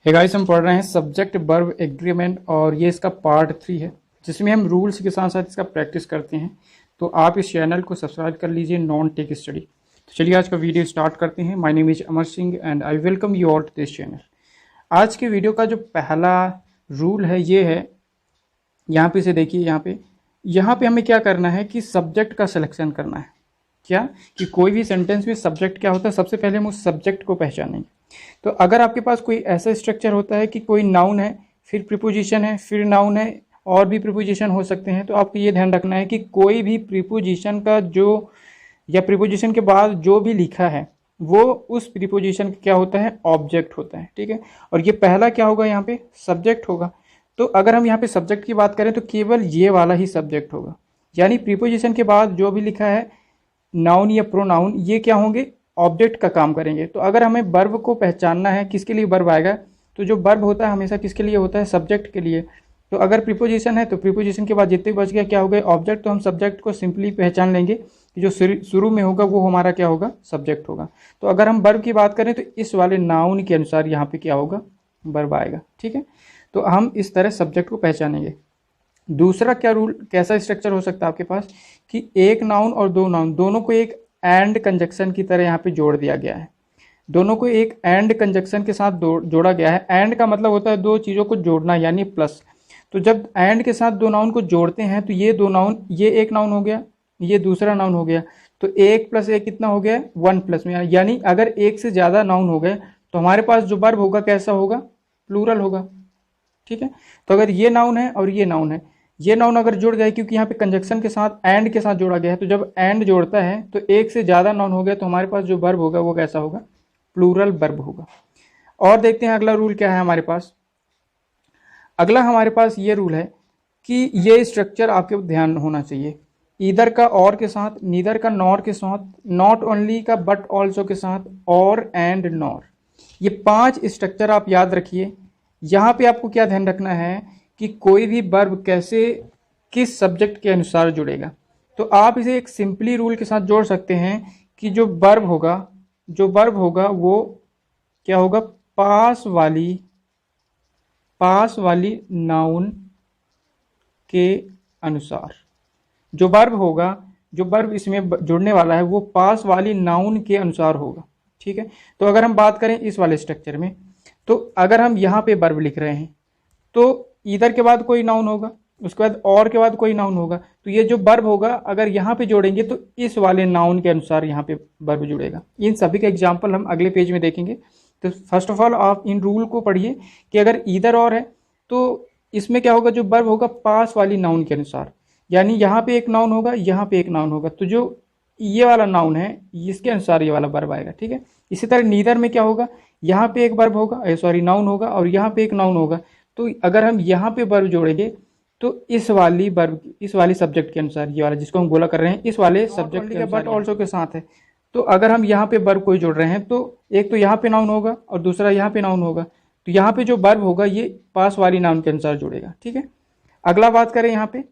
Hey guys, हम पढ़ रहे हैं सब्जेक्ट वर्ब एग्रीमेंट और ये इसका पार्ट 3 है जिसमें हम रूल्स के साथ साथ इसका प्रैक्टिस करते हैं। तो आप इस चैनल को सब्सक्राइब कर लीजिए, नॉन टेक स्टडी। तो चलिए आज का वीडियो स्टार्ट करते हैं। My name is Amar Singh and I welcome you all to this channel. आज के वीडियो का जो पहला रूल है ये है, यहाँ पे से देखिए, यहाँ पे हमें क्या करना है कि सब्जेक्ट का सिलेक्शन करना है। क्या कि कोई भी सेंटेंस में सब्जेक्ट क्या होता है, सबसे पहले हम उस सब्जेक्ट को पहचानेंगे। तो अगर आपके पास कोई ऐसा स्ट्रक्चर होता है कि कोई नाउन है, फिर प्रीपोजिशन है, फिर नाउन है, और भी प्रीपोजिशन हो सकते हैं, तो आपको ये ध्यान रखना है कि कोई भी प्रीपोजिशन का जो या प्रीपोजिशन के बाद जो भी लिखा है वो उस प्रीपोजिशन का क्या होता है, ऑब्जेक्ट होता है। ठीक है, और ये पहला क्या होगा, यहाँ पे सब्जेक्ट होगा। तो अगर हम यहाँ पे सब्जेक्ट की बात करें तो केवल ये वाला ही सब्जेक्ट होगा, यानी प्रीपोजिशन के बाद जो भी लिखा है, नाउन या प्रोनाउन, ये क्या होंगे, ऑब्जेक्ट का काम करेंगे। तो अगर हमें वर्ब को पहचानना है किसके लिए वर्ब आएगा, तो जो वर्ब होता है हमेशा किसके लिए होता है, सब्जेक्ट के लिए। तो अगर प्रीपोजिशन है तो प्रीपोजिशन के बाद जितने बच गया क्या हो गए, ऑब्जेक्ट। तो हम सब्जेक्ट को सिंपली पहचान लेंगे कि जो शुरू में होगा वो हमारा क्या होगा, सब्जेक्ट होगा। तो अगर हम वर्ब की बात करें तो इस वाले नाउन के अनुसार यहाँ पे क्या होगा, वर्ब आएगा। ठीक है, तो हम इस तरह सब्जेक्ट को पहचानेंगे। दूसरा क्या रूल, कैसा स्ट्रक्चर हो सकता है आपके पास कि एक नाउन और दो नाउन दोनों को एक एंड कंजक्शन की तरह यहाँ पे जोड़ दिया गया है। दोनों को एक एंड कंजक्शन के साथ जोड़ा गया है। एंड का मतलब होता है दो चीज़ों को जोड़ना, यानी प्लस। तो जब एंड के साथ दो नाउन को जोड़ते हैं तो ये दो नाउन, ये एक नाउन हो गया, ये दूसरा नाउन हो गया। तो एक प्लस एक कितना हो गया, 1 प्लस में, यानी अगर एक से ज़्यादा नाउन हो गए तो हमारे पास जो वर्ब होगा कैसा होगा, प्लूरल होगा। ठीक है, तो अगर ये नाउन है और ये नाउन है, ये नाउन अगर जुड़ गए, क्योंकि यहाँ पे कंजक्शन के साथ एंड के साथ जोड़ा गया है, तो जब एंड जोड़ता है तो एक से ज़्यादा नाउन हो गया तो हमारे पास जो वर्ब होगा वो कैसा होगा, प्लूरल वर्ब होगा। और देखते हैं अगला रूल क्या है हमारे पास। अगला हमारे पास ये रूल है कि ये स्ट्रक्चर आपके ध्यान होना चाहिए। ईदर का और के साथ, नीदर का नॉर के साथ, नॉट ओनली का बट ऑल्सो के साथ, और एंड नॉर, ये 5 स्ट्रक्चर आप याद रखिए। यहाँ पे आपको क्या ध्यान रखना है कि कोई भी वर्ब कैसे, किस सब्जेक्ट के अनुसार जुड़ेगा। तो आप इसे एक सिंपली रूल के साथ जोड़ सकते हैं कि जो वर्ब होगा वो क्या होगा, पास वाली नाउन के अनुसार। जो वर्ब होगा, जो वर्ब इसमें जुड़ने वाला है वो पास वाली नाउन के अनुसार होगा। ठीक है, तो अगर हम बात करें इस वाले स्ट्रक्चर में, तो अगर हम यहाँ पे वर्ब लिख रहे हैं तो ईदर के बाद कोई नाउन होगा, उसके बाद और के बाद कोई नाउन होगा। तो ये जो वर्ब होगा अगर यहाँ पे जोड़ेंगे तो इस वाले नाउन के अनुसार यहाँ पे वर्ब जुड़ेगा। इन सभी का एग्जाम्पल हम अगले पेज में देखेंगे। तो फर्स्ट ऑफ ऑल आप इन रूल को पढ़िए कि अगर ईदर और है तो इसमें क्या होगा, जो वर्ब होगा पास वाली नाउन के अनुसार, यानी यहाँ पे एक नाउन होगा, यहाँ पे एक नाउन होगा, तो जो ये वाला नाउन है इसके अनुसार ये वाला वर्ब आएगा। ठीक है, इसी तरह नीदर में क्या होगा, यहाँ पे एक वर्ब होगा, नाउन होगा, और यहाँ पे एक नाउन होगा। तो अगर हम यहाँ पे वर्ब जोड़ेंगे तो इस वाली सब्जेक्ट के अनुसार, ये वाला जिसको हम गोला कर रहे हैं, इस वाले सब्जेक्ट के बट ऑल्सो के साथ है। तो अगर हम यहाँ पे वर्ब कोई जोड़ रहे हैं तो एक तो यहाँ पे नाउन होगा और दूसरा यहाँ पे नाउन होगा। तो यहाँ पे जो वर्ब होगा ये पास वाली नाउन के अनुसार जुड़ेगा। ठीक है, अगला बात करें यहाँ पे,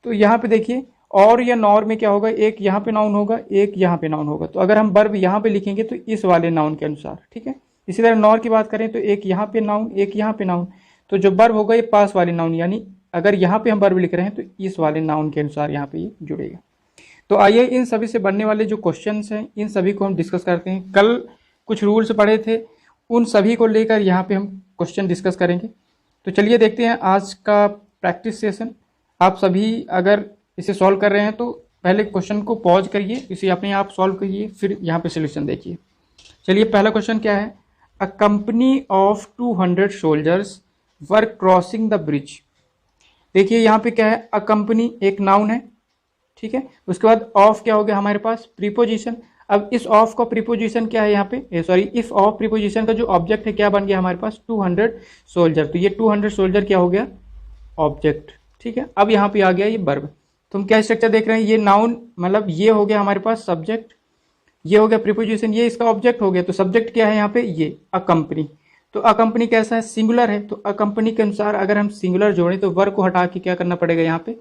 तो यहाँ पे देखिए और या नॉर में क्या होगा, एक यहाँ पे नाउन होगा, एक यहाँ पे नाउन होगा। तो अगर हम वर्ब यहाँ पे लिखेंगे तो इस वाले नाउन के अनुसार। ठीक है, इसी तरह नॉर की बात करें तो एक यहाँ पे नाउन, एक यहाँ पे नाउन। तो जो वर्ब होगा ये पास वाली नाउन, यानी अगर यहाँ पे हम वर्ब लिख रहे हैं तो इस वाले नाउन के अनुसार यहाँ पे ये जुड़ेगा। तो आइए इन सभी से बनने वाले जो क्वेश्चंस हैं इन सभी को हम डिस्कस करते हैं। कल कुछ रूल्स पढ़े थे, उन सभी को लेकर यहाँ पे हम क्वेश्चन डिस्कस करेंगे। तो चलिए देखते हैं आज का प्रैक्टिस सेशन। आप सभी अगर इसे सॉल्व कर रहे हैं तो पहले क्वेश्चन को पॉज करिए, इसे अपने आप सॉल्व करिए, फिर यहाँ पे सोल्यूशन देखिए। चलिए पहला क्वेश्चन क्या है, a company of 200 soldiers were crossing the bridge. देखिए यहाँ पे क्या है, अ कंपनी एक नाउन है। ठीक है, उसके बाद ऑफ क्या हो गया हमारे पास, प्रीपोजिशन। अब इस ऑफ का प्रीपोजिशन क्या है यहाँ पे, इफ ऑफ प्रीपोजिशन का जो ऑब्जेक्ट है क्या बन गया हमारे पास, 200 सोल्जर। तो ये 200 सोल्जर क्या हो गया, ऑब्जेक्ट। ठीक है, अब यहाँ पे आ गया ये वर्ब। तो हम क्या स्ट्रक्चर देख रहे हैं, ये नाउन मतलब ये हो गया हमारे पास सब्जेक्ट, ये हो गया प्रीपोजिशन, ये इसका ऑब्जेक्ट हो गया। तो सब्जेक्ट क्या है यहाँ पे, ये अ कंपनी। तो अ कंपनी कैसा है, सिंगुलर है। तो अ कंपनी के अनुसार अगर हम सिंगुलर जोड़ें तो वर्ब को हटा के क्या करना पड़ेगा यहाँ पे,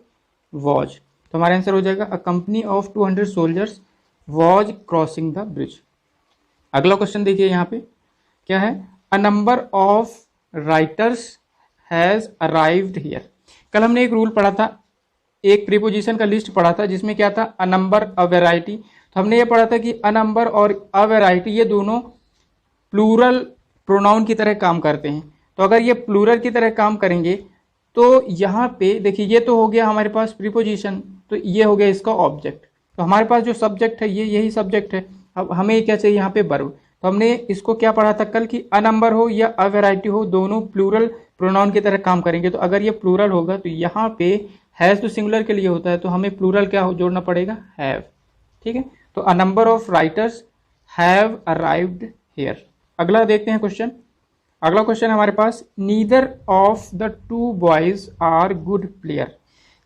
वॉज। तो हमारा आंसर हो जाएगा a company of 200 soldiers was crossing the bridge. अगला क्वेश्चन देखिए यहाँ पे क्या है, अ number of writers has arrived here. कल हमने एक रूल पढ़ा था, एक प्रीपोजिशन का लिस्ट पढ़ा था जिसमें क्या था, अ नंबर अ वैरायटी। तो हमने ये पढ़ा था कि अ नंबर और अ वैरायटी ये दोनों प्लूरल प्रोनाउन की तरह काम करते हैं। तो अगर ये प्लूरल की तरह काम करेंगे तो यहाँ पे देखिए ये तो हो गया हमारे पास प्रीपोजिशन, तो ये हो गया इसका ऑब्जेक्ट। तो हमारे पास जो सब्जेक्ट है ये यही सब्जेक्ट है। अब हमें क्या चाहिए यहाँ पे वर्ब। तो हमने इसको क्या पढ़ा था कल कि अ नंबर हो या अ वैरायटी हो दोनों प्लूरल प्रोनाउन की तरह काम करेंगे। तो अगर ये प्लूरल होगा तो यहाँ पे हैज़ तो सिंगुलर के लिए होता है, तो हमें प्लूरल क्या जोड़ना पड़ेगा, हैव। ठीक है, तो a number of writers have arrived here. अगला देखते हैं क्वेश्चन। अगला क्वेश्चन हमारे पास, neither of the two boys are good player.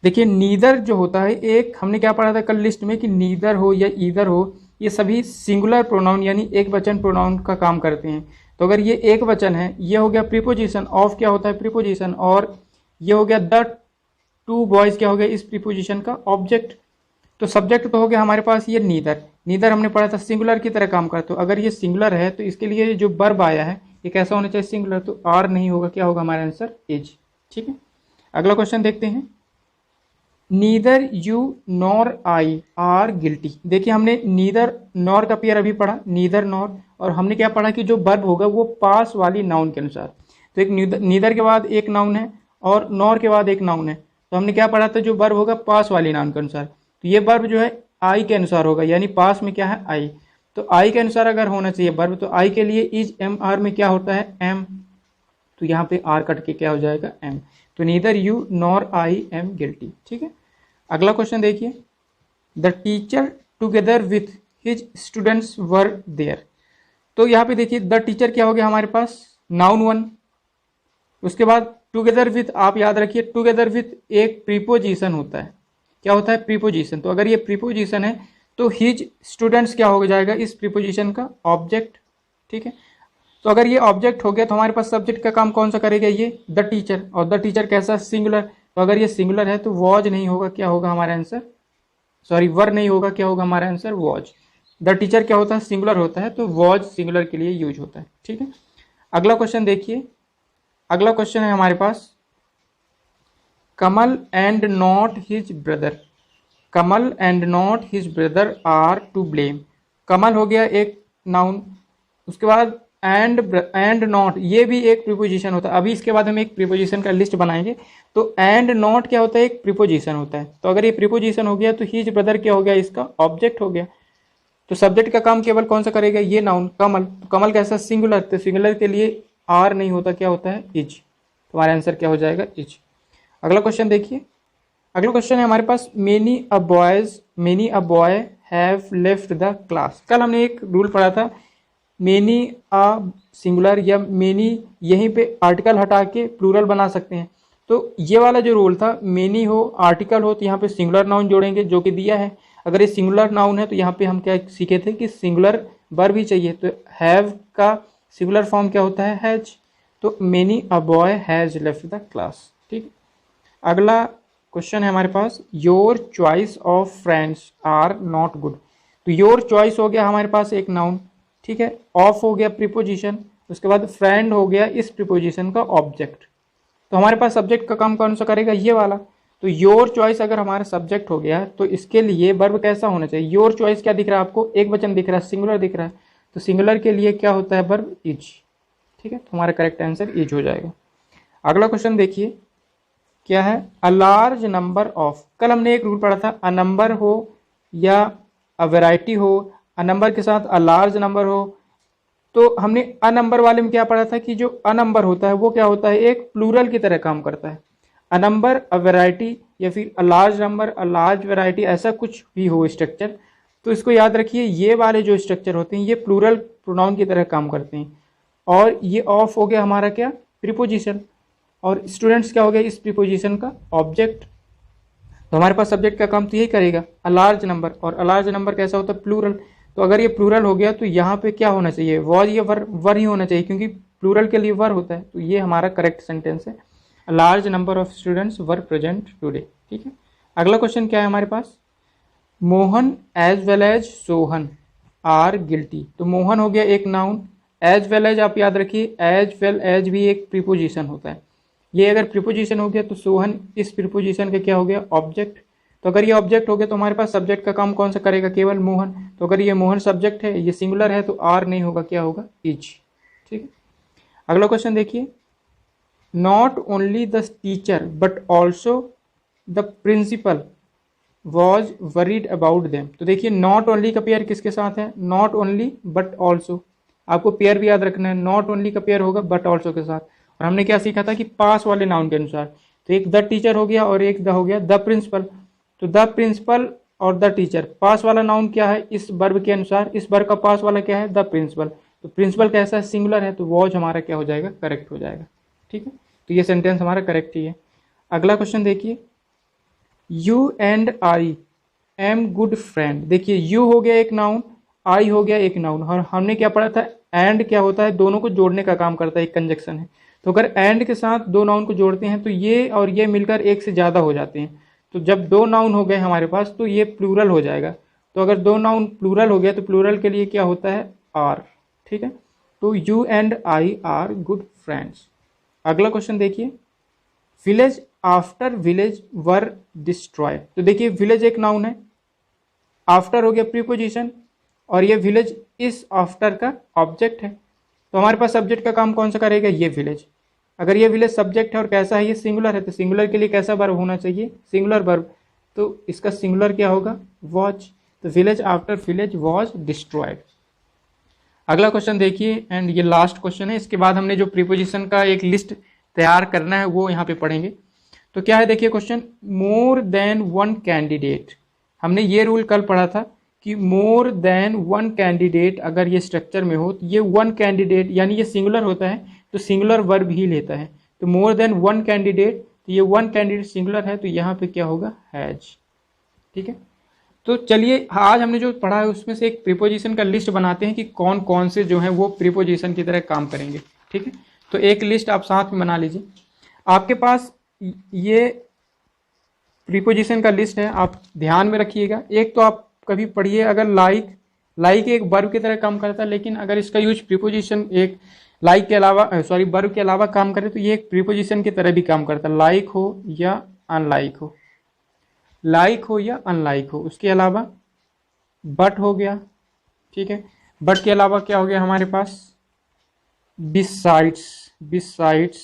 देखिए नीदर जो होता है, एक हमने क्या पढ़ा था कल लिस्ट में कि नीदर हो या ईदर हो ये सभी सिंगुलर प्रोनाउन यानी एक वचन प्रोनाउन का काम करते हैं। तो अगर ये एक वचन है, ये हो गया प्रीपोजिशन, ऑफ क्या होता है प्रीपोजिशन, और ये हो गया द टू बॉयज क्या हो गया इस प्रीपोजिशन का ऑब्जेक्ट। तो सब्जेक्ट तो हो गया हमारे पास ये नीदर। नीदर हमने पढ़ा था सिंगुलर की तरह काम करता है। तो अगर ये सिंगुलर है तो इसके लिए जो वर्ब आया है ये कैसा होना चाहिए, सिंगुलर। तो आर नहीं होगा, क्या होगा हमारा आंसर, इज। ठीक है, अगला क्वेश्चन देखते हैं। Neither you nor I R guilty. देखिए हमने नीदर नॉर का पेयर अभी पढ़ा, नीदर नॉर, और हमने क्या पढ़ा कि जो वर्ब होगा वो पास वाली नाउन के अनुसार। तो एक नीदर के बाद एक नाउन है और नॉर के बाद एक नाउन है। तो हमने क्या पढ़ा था, जो वर्ब होगा पास वाली नाउन के अनुसार। तो ये वर्ब जो है आई के अनुसार होगा, यानी पास में क्या है, आई। तो आई के अनुसार अगर होना चाहिए वर्ब, तो आई के लिए इज एम आर में क्या होता है, एम। तो यहाँ पे आर कट के क्या हो जाएगा, एम। तो neither you nor I am guilty. ठीक है, अगला क्वेश्चन देखिए। The teacher together with his students were there. तो यहाँ पे देखिए द टीचर क्या हो गया हमारे पास, नाउन वन। उसके बाद टुगेदर विथ, आप याद रखिए टुगेदर विथ एक प्रीपोजिशन होता है। क्या होता है, प्रीपोजिशन। तो अगर ये प्रीपोजिशन है तो हिज स्टूडेंट्स क्या हो जाएगा इस प्रीपोजिशन का ऑब्जेक्ट। ठीक है, तो अगर ये ऑब्जेक्ट हो गया तो हमारे पास सब्जेक्ट का काम कौन सा करेगा, ये द टीचर। और द टीचर कैसा, सिंगुलर। तो अगर ये सिंगुलर है तो वॉज नहीं होगा, क्या होगा हमारा आंसर, सॉरी वर नहीं होगा, क्या होगा हमारा आंसर, वॉज। द टीचर क्या होता है, सिंगुलर होता है, तो वॉज सिंगुलर के लिए यूज होता है। ठीक है, अगला क्वेश्चन देखिए। अगला क्वेश्चन है हमारे पास, Kamal and not his brother. Kamal and not his brother are to blame. Kamal हो गया एक नाउन, उसके बाद एंड नॉट ये भी एक प्रीपोजिशन होता है। अभी इसके बाद हम एक प्रीपोजिशन का लिस्ट बनाएंगे। तो एंड नॉट क्या होता है, एक प्रीपोजिशन होता है। तो अगर ये प्रीपोजिशन हो गया तो हिज ब्रदर क्या हो गया, इसका ऑब्जेक्ट हो गया। तो सब्जेक्ट का काम केवल कौन सा करेगा, ये नाउन कमल। तो कमल कैसा, सिंगुलर। तो सिंगुलर के लिए आर नहीं होता, क्या होता है, इज। तुम्हारा आंसर क्या हो जाएगा, इज। अगला क्वेश्चन देखिए। अगला क्वेश्चन है हमारे पास, many a boy have left the class. कल हमने एक रूल पढ़ा था, मेनी अ सिंगुलर या मेनी यहीं पे आर्टिकल हटा के प्लूरल बना सकते हैं। तो ये वाला जो रूल था, मेनी हो आर्टिकल हो तो यहाँ पे सिंगुलर नाउन जोड़ेंगे जो कि दिया है। अगर ये सिंगुलर नाउन है तो यहाँ पे हम क्या सीखे थे कि सिंगुलर वर्ब भी चाहिए। तो हैव का सिंगुलर फॉर्म क्या होता है, हैज। तो many a boy has left the class. ठीक, अगला क्वेश्चन है हमारे पास, your choice of friends are not good. तो योर चॉइस हो गया हमारे पास एक नाउन। ठीक है, ऑफ हो गया प्रीपोजिशन, उसके बाद फ्रेंड हो गया इस प्रीपोजिशन का ऑब्जेक्ट। तो हमारे पास सब्जेक्ट का काम कौन सा करेगा, ये वाला। तो योर चॉइस अगर हमारा सब्जेक्ट हो गया तो इसके लिए वर्ब कैसा होना चाहिए, योर चॉइस क्या दिख रहा है आपको, एक वचन दिख रहा है, सिंगुलर दिख रहा है। तो सिंगुलर के लिए क्या होता है वर्ब, इज। ठीक है, तो हमारा करेक्ट आंसर इज हो जाएगा। अगला क्वेश्चन देखिए क्या है, अ लार्ज नंबर ऑफ। कल हमने एक रूल पढ़ा था, अ नंबर हो या अ वैरायटी हो, अ नंबर के साथ अ लार्ज नंबर हो। तो हमने अ नंबर वाले में क्या पढ़ा था कि जो अ नंबर होता है वो क्या होता है, एक प्लूरल की तरह काम करता है। अ नंबर, अ वैरायटी या फिर अ large number, a large variety, ऐसा कुछ भी हो स्ट्रक्चर। तो इसको याद रखिए, ये वाले जो स्ट्रक्चर होते हैं ये प्लूरल प्रोनाउन की तरह काम करते हैं। और ये ऑफ हो गया हमारा क्या, प्रीपोजिशन। और स्टूडेंट्स क्या हो गया इस प्रीपोजिशन का ऑब्जेक्ट। तो हमारे पास सब्जेक्ट का काम तो यही करेगा, अ लार्ज नंबर। और अ लार्ज नंबर कैसा होता है, प्लूरल। तो अगर ये प्लूरल हो गया तो यहाँ पे क्या होना चाहिए, वॉज या वर ही होना चाहिए, क्योंकि प्लूरल के लिए वर होता है। तो ये हमारा करेक्ट सेंटेंस है, a large number of students were present today. ठीक है, अगला क्वेश्चन क्या है हमारे पास, Mohan as well as Sohan are guilty. तो मोहन हो गया एक नाउन, एज वेल एज आप याद रखिए, एज वेल एज भी एक प्रीपोजिशन होता है। ये अगर प्रीपोजिशन हो गया तो सोहन इस प्रीपोजिशन का क्या हो गया, ऑब्जेक्ट। तो अगर ये ऑब्जेक्ट हो गया तो हमारे पास सब्जेक्ट का काम कौन सा करेगा, केवल मोहन। तो अगर ये मोहन सब्जेक्ट है, ये सिंगुलर है, तो आर नहीं होगा, क्या होगा, इज। ठीक है, अगला क्वेश्चन देखिए, not only the teacher but also the principal was worried about them. तो देखिए नॉट ओनली का पेयर किसके साथ है, नॉट ओनली बट ऑल्सो। आपको पेयर भी याद रखना है, नॉट ओनली का पेयर होगा बट ऑल्सो के साथ। और हमने क्या सीखा था कि पास वाले नाउन के अनुसार, तो एक द टीचर हो गया और एक द हो गया द प्रिंसिपल। तो द प्रिंसिपल और द टीचर, पास वाला नाउन क्या है इस वर्ब के अनुसार, इस वर्ब का पास वाला क्या है, द प्रिंसिपल। तो प्रिंसिपल कैसा है, सिंगुलर है, तो वॉज हमारा क्या हो जाएगा, करेक्ट हो जाएगा। ठीक है, तो ये सेंटेंस हमारा करेक्ट ही है। अगला क्वेश्चन देखिए, you and I am good friend. देखिए यू हो गया एक नाउन, आई हो गया एक नाउन, और हमने क्या पढ़ा था, एंड क्या होता है, दोनों को जोड़ने का काम करता है, एक कंजक्शन है। तो अगर एंड के साथ दो नाउन को जोड़ते हैं तो ये और ये मिलकर एक से ज़्यादा हो जाते हैं। तो जब दो नाउन हो गए हमारे पास तो ये प्लूरल हो जाएगा। तो अगर दो नाउन प्लूरल हो गया तो प्लूरल के लिए क्या होता है, आर। ठीक है, तो you and I R good friends. अगला क्वेश्चन देखिए, विलेज आफ्टर विलेज वर डिस्ट्रॉय। तो देखिए विलेज एक नाउन है, आफ्टर हो गया प्रीपोजिशन, और ये विलेज इस आफ्टर का ऑब्जेक्ट है। तो हमारे पास सब्जेक्ट का काम कौन सा करेगा, ये विलेज। अगर ये विलेज सब्जेक्ट है और कैसा है, ये सिंगुलर है, तो सिंगुलर के लिए कैसा वर्ब होना चाहिए, सिंगुलर वर्ब। तो इसका सिंगुलर क्या होगा, वॉज। तो village after village was destroyed. अगला क्वेश्चन देखिए, एंड ये लास्ट क्वेश्चन है, इसके बाद हमने जो प्रीपोजिशन का एक लिस्ट तैयार करना है वो यहाँ पे पढ़ेंगे। तो क्या है देखिए question, more than one candidate. हमने ये रूल कल पढ़ा था कि मोर देन वन कैंडिडेट अगर ये स्ट्रक्चर में हो तो ये वन कैंडिडेट यानी ये सिंगुलर होता है, तो सिंगुलर वर्ब ही लेता है। तो मोर देन वन कैंडिडेट, तो ये वन कैंडिडेट सिंगुलर है, तो यहाँ पे क्या होगा, हैज। ठीक है, तो चलिए आज हमने जो पढ़ा है उसमें से एक प्रीपोजिशन का लिस्ट बनाते हैं कि कौन कौन से जो है वो प्रीपोजिशन की तरह काम करेंगे। ठीक है, तो एक लिस्ट आप साथ में बना लीजिए। आपके पास ये प्रीपोजिशन का लिस्ट है, आप ध्यान में रखिएगा। एक तो आप कभी पढ़िए, अगर लाइक एक वर्ब की तरह काम करता है, लेकिन अगर इसका यूज प्रीपोजिशन एक लाइक के अलावा वर्ब के अलावा काम करे तो ये एक प्रीपोजिशन की तरह भी काम करता है, लाइक हो या अनलाइक हो, लाइक हो या अनलाइक हो। उसके अलावा बट हो गया। ठीक है, बट के अलावा क्या हो गया हमारे पास, बिसाइड्स। बिसाइड्स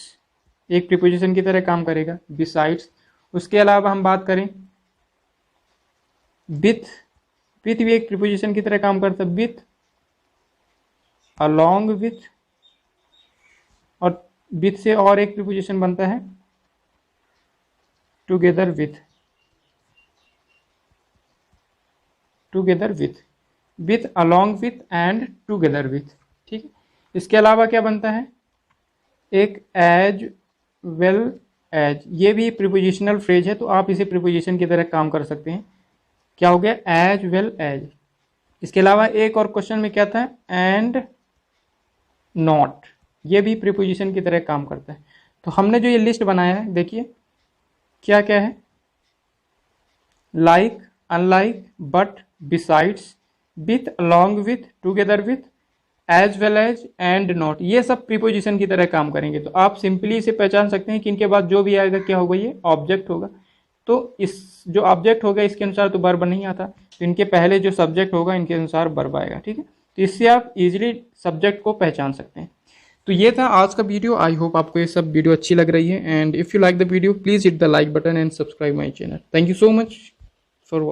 एक प्रीपोजिशन की तरह काम करेगा, बिसाइड्स। उसके अलावा हम बात करें विथ, विथ भी एक प्रीपोजिशन की तरह काम करता है, विथ, अलोंग विथ, और विथ से और एक प्रीपोजिशन बनता है together with, together with, with, along with and together with. ठीक है, इसके अलावा क्या बनता है, एक एज वेल एज, ये भी प्रीपोजिशनल फ्रेज है, तो आप इसे प्रीपोजिशन की तरह काम कर सकते हैं। क्या हो गया, एज वेल एज। इसके अलावा एक और क्वेश्चन में क्या था, एंड नॉट, ये भी प्रीपोजिशन की तरह काम करता है। तो हमने जो ये लिस्ट बनाया है देखिए क्या क्या है, like, unlike, but, besides, with, along with, together with, as well as and not, ये सब प्रीपोजिशन की तरह काम करेंगे। तो आप सिंपली इसे पहचान सकते हैं कि इनके बाद जो भी आएगा क्या होगा, ये ऑब्जेक्ट होगा। तो इस जो ऑब्जेक्ट होगा इसके अनुसार तो वर्ब नहीं आता, तो इनके पहले जो सब्जेक्ट होगा इनके अनुसार वर्ब आएगा। ठीक है, तो इससे आप इजीली सब्जेक्ट को पहचान सकते हैं। तो ये था आज का वीडियो। आई होप आपको ये सब वीडियो अच्छी लग रही है, and if you like the video please hit the like button and subscribe my channel. Thank you so much for